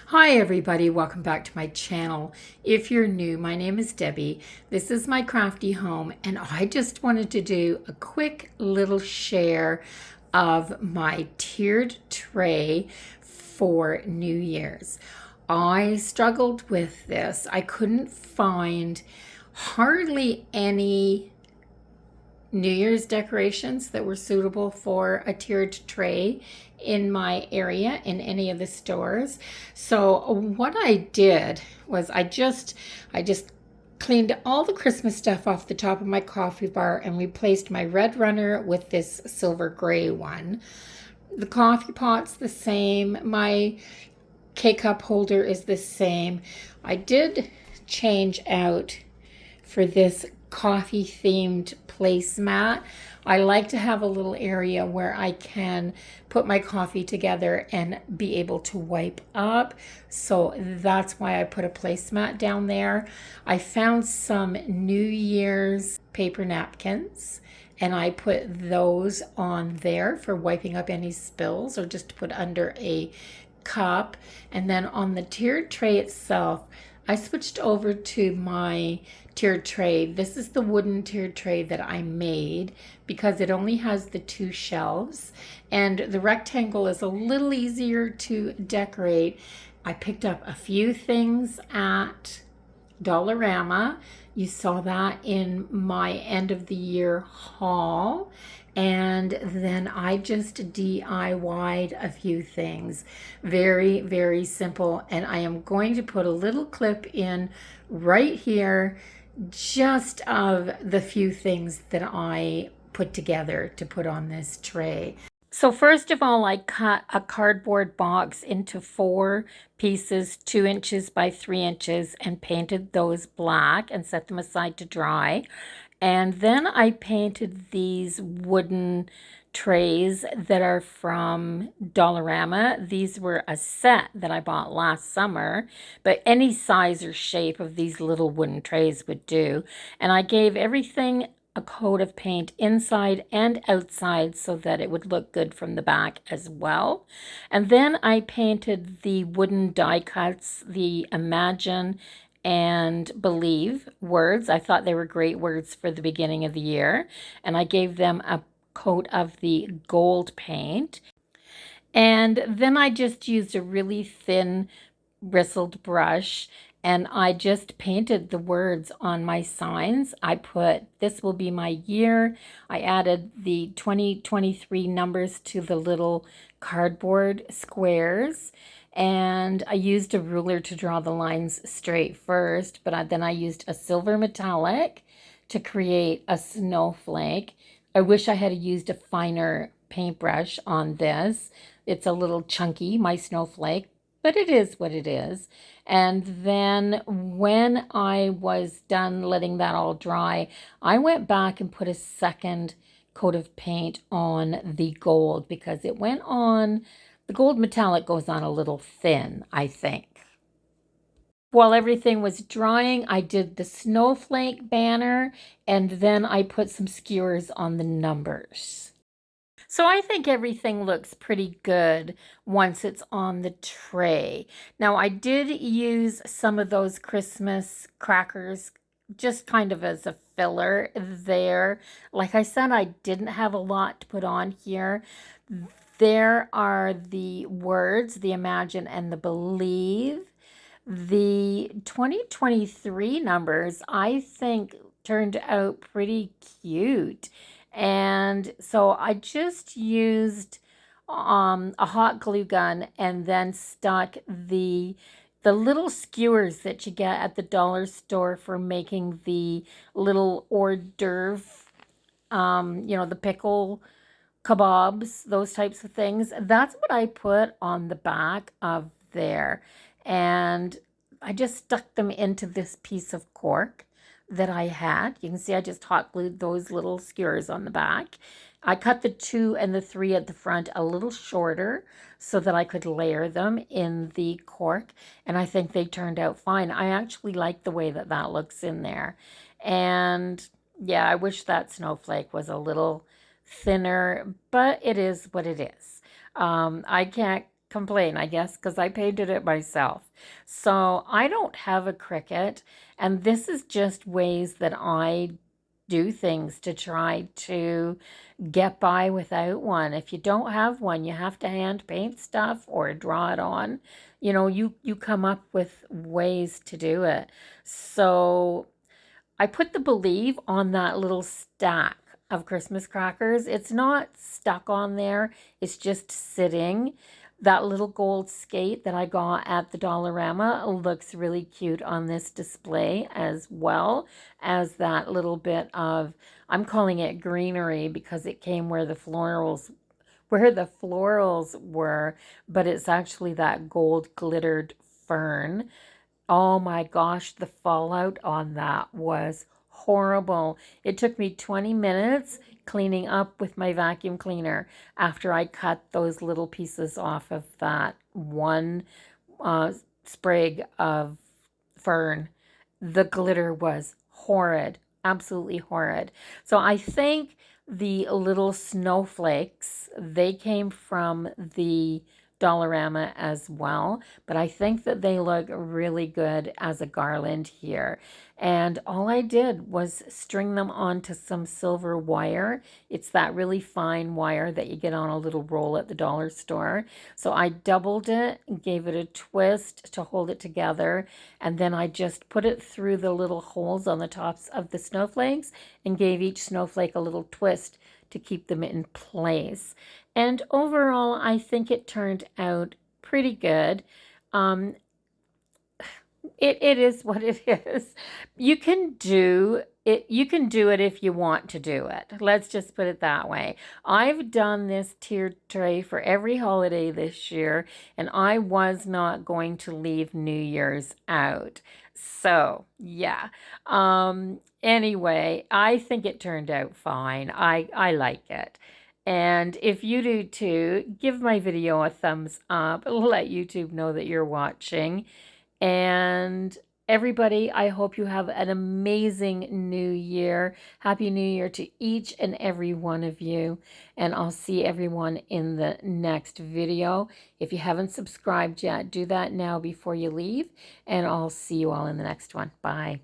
Hi everybody, welcome back to my channel. If you're new, my name is Debbie. This is my crafty home and I just wanted to do a quick little share of my tiered tray for New Year's. I struggled with this. I couldn't find hardly any New Year's decorations that were suitable for a tiered tray in my area in any of the stores. So what I did was I just cleaned all the Christmas stuff off the top of my coffee bar and replaced my red runner with this silver gray one. The coffee pot's the same. My K-cup holder is the same. I did change out for this coffee themed placemat. I like to have a little area where I can put my coffee together and be able to wipe up. So that's why I put a placemat down there. I found some New Year's paper napkins and I put those on there for wiping up any spills or just to put under a cup. And then on the tiered tray itself, I switched over to my tiered tray. This is the wooden tiered tray that I made because it only has the two shelves and the rectangle is a little easier to decorate. I picked up a few things at Dollarama. You saw that in my end of the year haul. And then I just DIY'd a few things. Very, very simple. And I am going to put a little clip in right here just of the few things that I put together to put on this tray. So first of all, I cut a cardboard box into 4 pieces, 2 inches by 3 inches, and painted those black and set them aside to dry. And then I painted these wooden trays that are from Dollarama. These were a set that I bought last summer, but any size or shape of these little wooden trays would do. And I gave everything a coat of paint inside and outside so that it would look good from the back as well. And then I painted the wooden die cuts, the Imagine and Believe words. I thought they were great words for the beginning of the year. And I gave them a coat of the gold paint. And then I just used a really thin bristled brush and I just painted the words on my signs. I put, "This will be my year." I added the 2023 numbers to the little cardboard squares. And I used a ruler to draw the lines straight first, but then I used a silver metallic to create a snowflake. I wish I had used a finer paintbrush on this. It's a little chunky, my snowflake, but it is what it is. And then when I was done letting that all dry, I went back and put a second coat of paint on the gold because it went on, the gold metallic goes on a little thin, I think. While everything was drying, I did the snowflake banner and then I put some skewers on the numbers. So I think everything looks pretty good once it's on the tray. Now I did use some of those Christmas crackers just kind of as a filler there. Like I said, I didn't have a lot to put on here. There are the words, the Imagine and the Believe. The 2023 numbers, I think, turned out pretty cute. And so I just used a hot glue gun and then stuck the little skewers that you get at the dollar store for making the little hors d'oeuvre, the pickle kebabs, those types of things. That's what I put on the back of there. And I just stuck them into this piece of cork that I had. You can see I just hot glued those little skewers on the back. I cut the 2 and the 3 at the front a little shorter so that I could layer them in the cork. And I think they turned out fine. I actually like the way that that looks in there. And yeah, I wish that snowflake was a little thinner, but it is what it is. I can't complain, I guess, because I painted it myself. So I don't have a Cricut, and this is just ways that I do things to try to get by without one. If you don't have one, you have to hand paint stuff or draw it on. You know, you come up with ways to do it. So I put the Believe on that little stack of Christmas crackers. It's not stuck on there, it's just sitting. That little gold skate that I got at the Dollarama looks really cute on this display, as well as that little bit of, I'm calling it greenery because it came where the florals were, but it's actually that gold glittered fern. Oh my gosh, the fallout on that was horrible. It took me 20 minutes cleaning up with my vacuum cleaner after I cut those little pieces off of that one sprig of fern. The glitter was horrid, absolutely horrid. So I think the little snowflakes, they came from the Dollarama as well, but I think that they look really good as a garland here. And all I did was string them onto some silver wire. It's that really fine wire that you get on a little roll at the dollar store. So I doubled it, gave it a twist to hold it together, and then I just put it through the little holes on the tops of the snowflakes and gave each snowflake a little twist to keep them in place. And overall, I think it turned out pretty good. Um, it is what it is. You can do it. You can do it if you want to do it. Let's just put it that way. I've done this tiered tray for every holiday this year, and I was not going to leave New Year's out. So yeah. Anyway, I think it turned out fine. I like it. And if you do too, give my video a thumbs up. Let YouTube know that you're watching. And everybody, I hope you have an amazing new year. Happy New Year to each and every one of you. And I'll see everyone in the next video. If you haven't subscribed yet, do that now before you leave. And I'll see you all in the next one. Bye.